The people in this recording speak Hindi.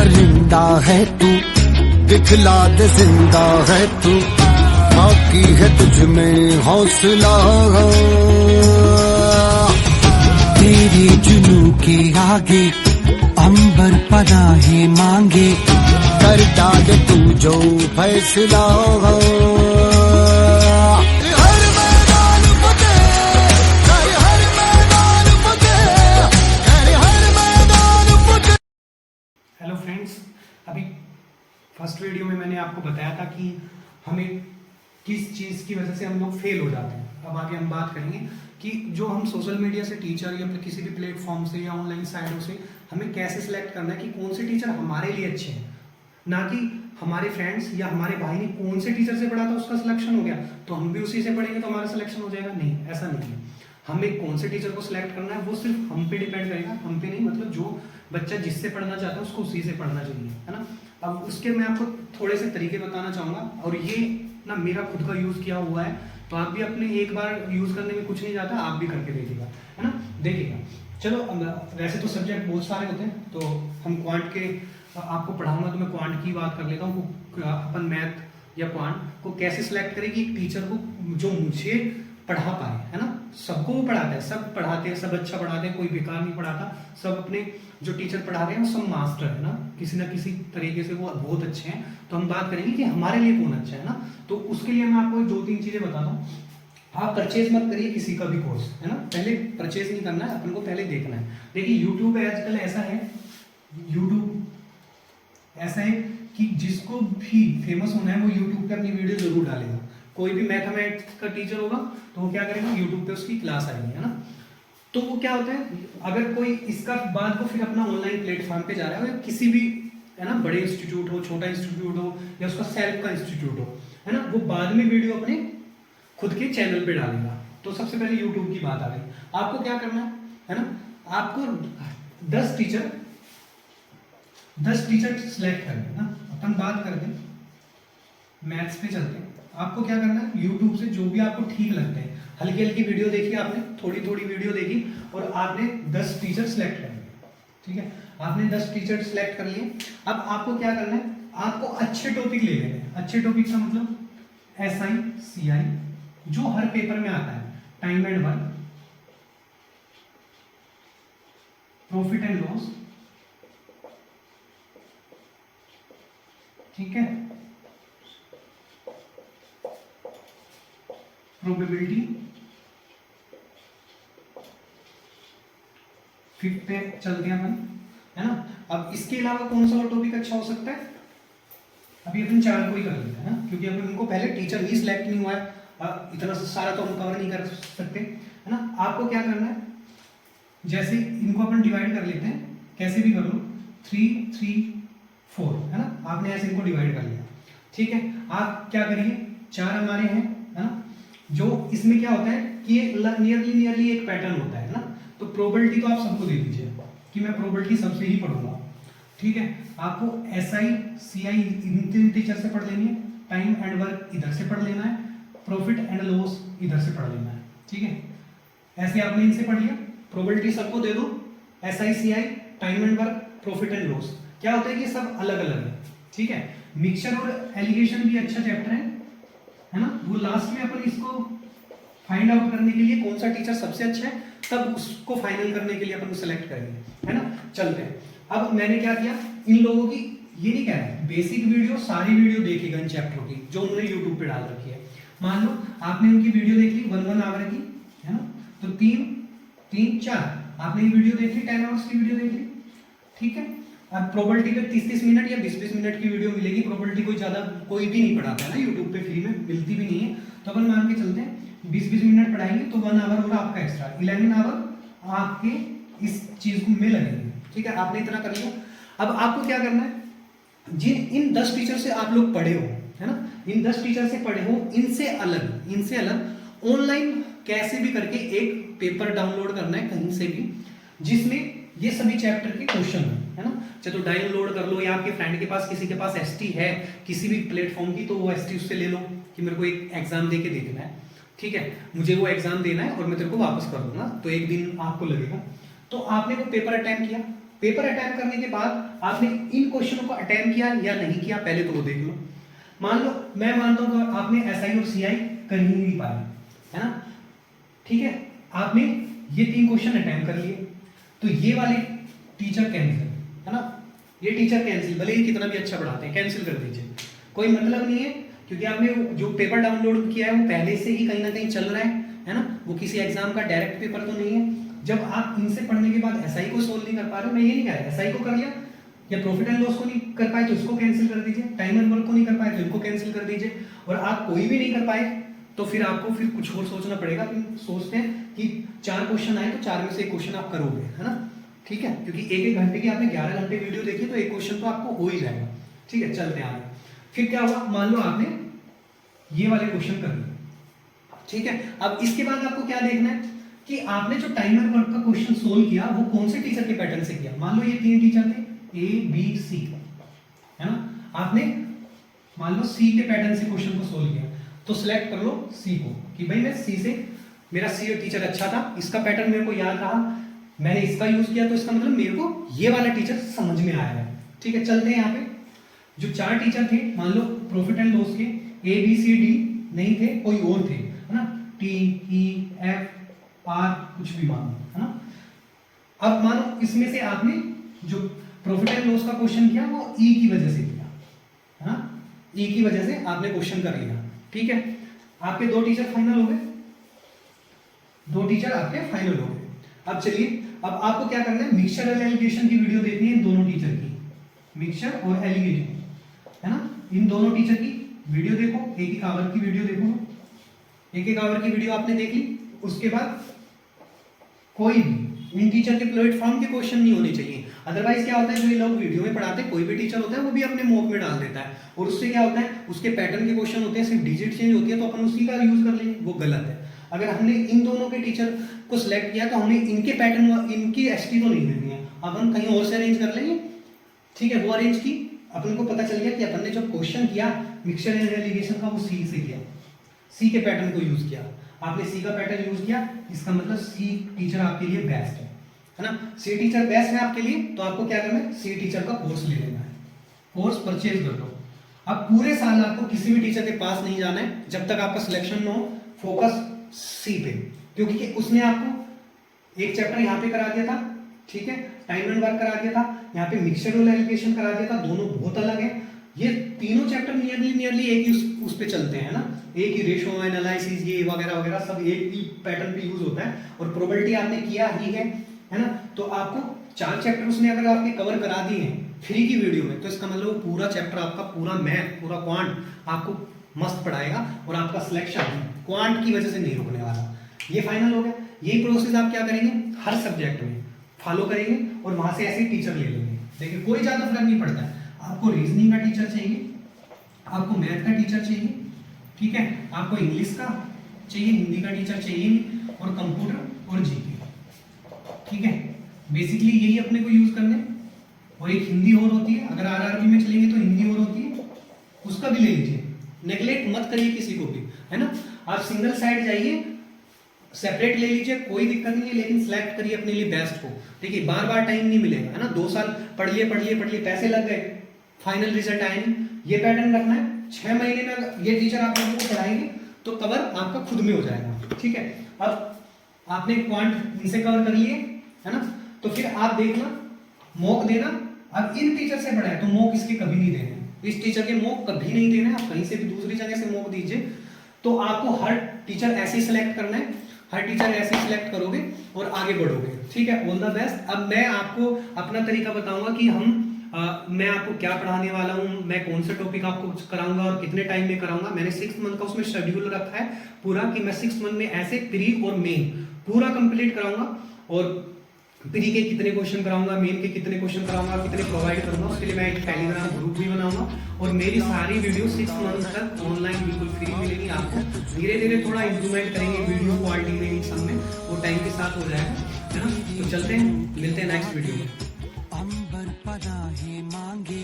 परिंदा है तू, दिखला दे जिंदा है तू, बाकी है तुझ में हौसला। तेरी जुनू के आगे अंबर पनाहे मांगे, कर डाल तू जो फैसला। हेलो फ्रेंड्स, अभी फर्स्ट वीडियो में मैंने आपको बताया था कि हमें किस चीज़ की वजह से हम लोग फेल हो जाते हैं। अब आगे हम बात करेंगे कि जो हम सोशल मीडिया से टीचर या फिर किसी भी प्लेटफॉर्म से या ऑनलाइन साइटों से हमें कैसे सिलेक्ट करना है कि कौन से टीचर हमारे लिए अच्छे हैं, ना कि हमारे फ्रेंड्स या हमारे भाई ने कौन से टीचर से पढ़ा था उसका सिलेक्शन हो गया तो हम भी उसी से पढ़ेंगे तो हमारा सिलेक्शन हो जाएगा। नहीं, ऐसा नहीं है। हमें कौन से टीचर को सिलेक्ट करना है वो सिर्फ हम पे डिपेंड करेगा, हम पे नहीं। मतलब जो बच्चा जिससे पढ़ना चाहता है उसको उसी से पढ़ना चाहिए, है ना। अब उसके मैं आपको थोड़े से तरीके बताना चाहूँगा, और ये ना मेरा खुद का यूज़ किया हुआ है, तो आप भी अपने एक बार यूज़ करने में कुछ नहीं जाता, आप भी करके देखिएगा, है ना, देखिएगा। चलो, वैसे तो सब्जेक्ट बहुत सारे होते हैं, तो हम क्वांट के आपको पढ़ाऊंगा तो मैं क्वांट की बात कर लेता हूँ। अपन मैथ या क्वांट को कैसे सिलेक्ट करें कि टीचर को जो मुझे पढ़ा पाए, है ना। सबको वो पढ़ाता है, सब पढ़ाते हैं, सब अच्छा पढ़ाते हैं, कोई बेकार नहीं पढ़ाता। सब अपने जो टीचर पढ़ा रहे हैं वो सब मास्टर है ना, किसी ना किसी तरीके से वो बहुत अच्छे हैं। तो हम बात करेंगे कि हमारे लिए कौन अच्छा है ना। तो उसके लिए मैं आपको 2-3 चीजें बताता हूँ। आप परचेज मत करिए किसी का भी कोर्स, है ना। पहले परचेज नहीं करना है, अपन को पहले देखना है। देखिए यूट्यूब आजकल ऐसा है, यूट्यूब ऐसा है कि जिसको भी फेमस होना है वो यूट्यूब पे अपनी वीडियो जरूर डालेगा। कोई भी मैथमेटिक्स का टीचर होगा तो वो क्या करेगा, यूट्यूब पे उसकी क्लास आएगी, है ना। तो वो क्या होता है, अगर कोई इसका बाद को फिर अपना ऑनलाइन प्लेटफॉर्म पे जा रहा है, किसी भी, है ना, बड़े इंस्टीट्यूट हो, छोटा इंस्टीट्यूट हो या उसका सेल्फ का इंस्टीट्यूट हो, है ना, वो बाद में वीडियो अपने खुद के चैनल पे डालेगा। तो सबसे पहले यूट्यूब की बात आ गई। आपको क्या करना है ना, आपको 10 टीचर सिलेक्ट करने ना। अपन बात करते हैं मैथ्स पे चलते हैं। आपको क्या करना है, यूट्यूब से जो भी आपको ठीक लगते हैं, हल्की हल्की वीडियो देखी आपने, थोड़ी थोड़ी वीडियो देखी और आपने 10 टीचर सिलेक्ट कर लिए, ठीक है। आपने 10 टीचर सिलेक्ट कर लिए। अब आपको क्या करना है, आपको अच्छे टॉपिक ले लेने हैं। अच्छे टॉपिक का मतलब SI CI जो हर पेपर में आता है, time and work, profit and loss, ठीक है, प्रोबेबिलिटी, 5th पे चलते हैं अपन, है ना। अब इसके अलावा कौन सा और टॉपिक अच्छा हो सकता है, अभी अपन 4 को ही कर लेते हैं ना, क्योंकि अपन इनको पहले टीचर ही सिलेक्ट नहीं हुआ है, इतना सारा तो हम कवर नहीं कर सकते, है ना। आपको क्या करना है, जैसे इनको अपन डिवाइड कर लेते हैं, कैसे भी कर लो, 3 3 4, है ना। आपने ऐसे इनको डिवाइड कर लिया, ठीक है। आप क्या करिए, 4 हमारे हैं, है ना। जो इसमें क्या होता है कि ये नियरली एक पैटर्न होता है ना। तो प्रोबेबिलिटी तो आप सबको दे दीजिए कि मैं प्रोबेबिलिटी सबसे ही पढ़ूंगा, ठीक है। आपको SI CI इन 3 टीचर से पढ़ लेनी है, टाइम एंड वर्क इधर से पढ़ लेना है, प्रॉफिट एंड लॉस इधर से पढ़ लेना है, ठीक है। ऐसे आपने इनसे पढ़ लिया, प्रोबेबिलिटी सबको दे दो, SI CI time and work profit and loss. क्या होता है कि सब अलग अलग है, ठीक है। मिक्सचर और एलिगेशन भी अच्छा चैप्टर है ना। वो लास्ट में अपन इसको फाइंड आउट करने के लिए कौन सा टीचर सबसे अच्छा है, तब उसको फाइनल करने के लिए अपन सेलेक्ट करेंगे, है ना। चलते हैं। अब मैंने क्या किया, इन लोगों की ये नहीं कह रहा है बेसिक वीडियो, सारी वीडियो देखिएगा इन चैप्टरों की जो उन्होंने यूट्यूब पे डाल रखी है। मान लो आपने उनकी वीडियो देख ली 1 आवर की, है ना, तो 3 4 आपने ये वीडियो देख ली, 10 आवर्स की वीडियो देख ली, ठीक है। अब प्रोबेबिलिटी पे 30-30 मिनट या 20-20 मिनट की वीडियो मिलेगी। प्रोबेबिलिटी कोई भी नहीं पढ़ाता है ना, यूट्यूब पे फ्री में मिलती भी नहीं है। तो अपन मान के चलते हैं 20-20 मिनट पढ़ाएंगे तो 1 आवर होगा आपका एक्स्ट्रा, 11 आवर आपके इस चीज में लगेंगे, ठीक है। आपने इतना कर लिया। अब आपको क्या करना है, इन 10 टीचर से आप लोग पढ़े हो, है ना, इन 10 टीचर से पढ़े हो, इनसे अलग ऑनलाइन कैसे भी करके एक पेपर डाउनलोड करना है कहीं से भी, जिसमें ये सभी चैप्टर के क्वेश्चन है ना। चाहे तो डाउनलोड कर लो या आपके फ्रेंड के पास किसी के पास एसटी है किसी भी प्लेटफॉर्म की, तो वो एसटी उससे ले लो कि मेरे को एक एग्जाम दे के देखना है, ठीक है, मुझे वो एग्जाम देना है और मैं तेरे को वापस कर दूंगा, तो एक दिन आपको लगेगा। तो आपने वो पेपर अटेम्प्ट किया, पेपर अटेम्प्ट करने के बाद आपने इन क्वेश्चनों को अटेम्प्ट किया या नहीं किया, पहले तो वो देख लो। मान लो मैं मानता हूँ कि आपने SI और CI कर ही नहीं पाए, है ना, ठीक है, आपने ये 3 क्वेश्चन अटेम्प्ट कर लिए, तो ये वाले टीचर कैंसिल, है ना, ये टीचर कैंसिल, भले ही कितना भी अच्छा पढ़ाते हैं, कैंसिल कर दीजिए, कोई मतलब नहीं है, क्योंकि आपने जो पेपर डाउनलोड किया है वो पहले से ही कहीं ना कहीं चल रहा है ना, वो किसी एग्जाम का डायरेक्ट पेपर तो नहीं है। जब आप इनसे पढ़ने के बाद SI को सोल्व नहीं कर पा रहे हो, मैं ये नहीं कह रहा SI को कर लिया या प्रॉफिट एंड लॉस को नहीं कर पाए तो इसको कैंसिल कर दीजिए, टाइम एंड वर्क को नहीं कर पाए तो इनको कैंसिल कर दीजिए, और आप कोई भी नहीं कर पाए तो फिर आपको फिर कुछ और सोचना पड़ेगा। सोचते हैं कि 4 क्वेश्चन आए तो 4 में से 1 क्वेश्चन आप करोगे, है ना, ठीक है, क्योंकि 1-1 घंटे की आपने 11 घंटे वीडियो देखी तो 1 क्वेश्चन तो आपको हो ही जाएगा, ठीक है। चलते हैं आगे। फिर क्या हुआ, मान लो आपने ये वाले क्वेश्चन कर लिए, ठीक है। अब इसके बाद आपको क्या देखना है कि आपने जो टाइम एंड वर्क का क्वेश्चन सोल्व किया वो कौन से टीचर के पैटर्न से किया। मान लो ये 3 टीचर थे A B C, है ना, आपने मान लो C के पैटर्न से क्वेश्चन को सोल्व किया, तो सिलेक्ट कर लो C को कि भाई मैं C से, मेरा C टीचर अच्छा था, इसका पैटर्न मेरे को याद रहा, मैंने इसका यूज किया, तो इसका मतलब मेरे को ये वाला टीचर समझ में आया है, ठीक है। चलते हैं यहाँ पे, जो 4 टीचर थे, मान लो प्रॉफिट एंड लॉस के A B C D नहीं थे, कोई और थे, है ना, T E F R कुछ भी मानो, है ना। अब मानो इसमें से आपने जो प्रॉफिट एंड लॉस का क्वेश्चन किया वो E की वजह से किया, है ना, E की वजह से आपने क्वेश्चन कर लिया, ठीक है। आपके 2 टीचर फाइनल हो गए, 2 टीचर आपके फाइनल हो गए। अब चलिए, अब आपको क्या करना है, मिक्सचर और एलिगेशन की वीडियो देखनी है, दोनों टीचर की, मिक्सचर और एलिगेशन, है ना, इन दोनों टीचर की वीडियो देखो, एक आवर की वीडियो देखो, एक आवर की वीडियो आपने देख ली, उसके बाद कोई भी इन टीचर के प्लेटफॉर्म के क्वेश्चन नहीं होने चाहिए। अदरवाइज क्या होता है, जो ये लोग वीडियो में पढ़ाते हैं, कोई भी टीचर होता है वो भी अपने मॉक में डाल देता है, और उससे क्या होता है, उसके पैटर्न के क्वेश्चन होते हैं, सिर्फ डिजिट चेंज होती है, तो अपन उसी का यूज कर लेंगे, वो गलत है। अगर हमने इन दोनों के टीचर को सिलेक्ट किया तो हमें इनके पैटर्न, इनकी ST तो नहीं देनी है, अपन कहीं और से अरेंज कर लेंगे, ठीक है। वो अरेंज की, अपन को पता चल गया कि अपन ने जो क्वेश्चन किया मिक्सचर एंड एलिगेशन का वो C से किया, C के पैटर्न को यूज किया, आपने C का पैटर्न यूज किया, इसका मतलब C टीचर आपके लिए बेस्ट है ना। C टीचर बेस्ट है आपके लिए, तो आपको क्या करना है, C टीचर का कोर्स ले लेना है, कोर्स परचेज कर लो। अब पूरे साल आपको किसी भी टीचर के पास नहीं जाना है जब तक आपका सिलेक्शन न हो, फोकस C पे, क्योंकि उसने आपको एक चैप्टर यहाँ पे करा दिया था, ठीक है, टाइम एंड वर्क करा दिया था, यहाँ पे मिक्सचर और एलिगेशन करा दिया था, दोनों बहुत अलग है। ये तीनों चैप्टर नियरली एक ही उस पे चलते हैं ना, एक ही रेशो एनालिसिस ये वगैरह वगैरह सब एक ही पैटर्न पे यूज होता है, और प्रोबेबिलिटी आपने किया ही है ना। तो आपको 4 चैप्टर उसने अगर आपके कवर करा दिए हैं फ्री की वीडियो में, तो इसका मतलब पूरा चैप्टर आपका, पूरा मैथ, पूरा क्वांट आपको मस्त पढ़ाएगा, और आपका सिलेक्शन क्वांट की वजह से नहीं रुकने वाला। ये फाइनल हो गया। यही प्रोसेस आप क्या करेंगे, हर सब्जेक्ट में फॉलो करेंगे, और वहां से ऐसे टीचर ले लेंगे। देखिए कोई ज्यादा फर्क नहीं पड़ता है, आपको रीजनिंग का टीचर चाहिए, आपको मैथ का टीचर चाहिए, ठीक है, आपको इंग्लिश का चाहिए, हिंदी का टीचर चाहिए, और कंप्यूटर और जीके, ठीक है। बेसिकली यही अपने को यूज करने, और एक हिंदी और होती है, अगर RRB में चलेंगे तो हिंदी और होती है, उसका भी ले लीजिए, नेग्लेक्ट मत करिए किसी को भी, है ना। आप सिंगल साइड जाइए, सेपरेट ले लीजिए, कोई दिक्कत नहीं है, लेकिन सिलेक्ट करिए अपने लिए बेस्ट को। देखिए बार बार टाइम नहीं मिलेगा, है ना, 2 साल पढ़ लिए, पैसे लग गए, फाइनल रिजल्ट आए नहीं। ये पैटर्न रखना है, 6 महीने में ये टीचर आप लोगों को पढ़ाएंगे तो कवर आपका खुद में हो जाएगा, ठीक है। अब आपने क्वांट इनसे कवर कर लिए, है ना, तो फिर आप देखना, मॉक देना। अब इन टीचर से पढ़ा है तो मॉक इसके कभी नहीं देने, इस टीचर के मॉक कभी नहीं देने, आप कहीं से भी दूसरी जगह से मॉक दीजिए। तो आपको हर टीचर ऐसे ही सिलेक्ट करना है, हर टीचर ऐसे ही सिलेक्ट करोगे और आगे बढ़ोगे, ठीक है। All the best. अब मैं आपको अपना तरीका बताऊंगा कि मैं आपको क्या पढ़ाने वाला हूँ, मैं कौन सा टॉपिक आपको कराऊंगा और कितने टाइम में कराऊंगा। मैंने 6 मंथ का उसमें शेड्यूल रखा है पूरा, कि मैं 6 मंथ में ऐसे प्री और मेन पूरा कंप्लीट कराऊंगा, और प्री के कितने क्वेश्चन कराऊंगा, मेन के कितने क्वेश्चन कराऊंगा, कितने प्रोवाइड करूंगा, उसके लिए मैं एक टेलीग्राम ग्रुप भी बनाऊंगा। और मेरी सारी वीडियो 6 मंथ तक ऑनलाइन बिल्कुल फ्री मिलेगी आपको। धीरे धीरे थोड़ा इंप्रूवमेंट करेंगे वीडियो क्वालिटी में, इन सब में, वो टाइम के साथ हो जाएगा, है ना। तो चलते हैं, मिलते हैं नेक्स्ट वीडियो में। अंबर पनाहे मांगे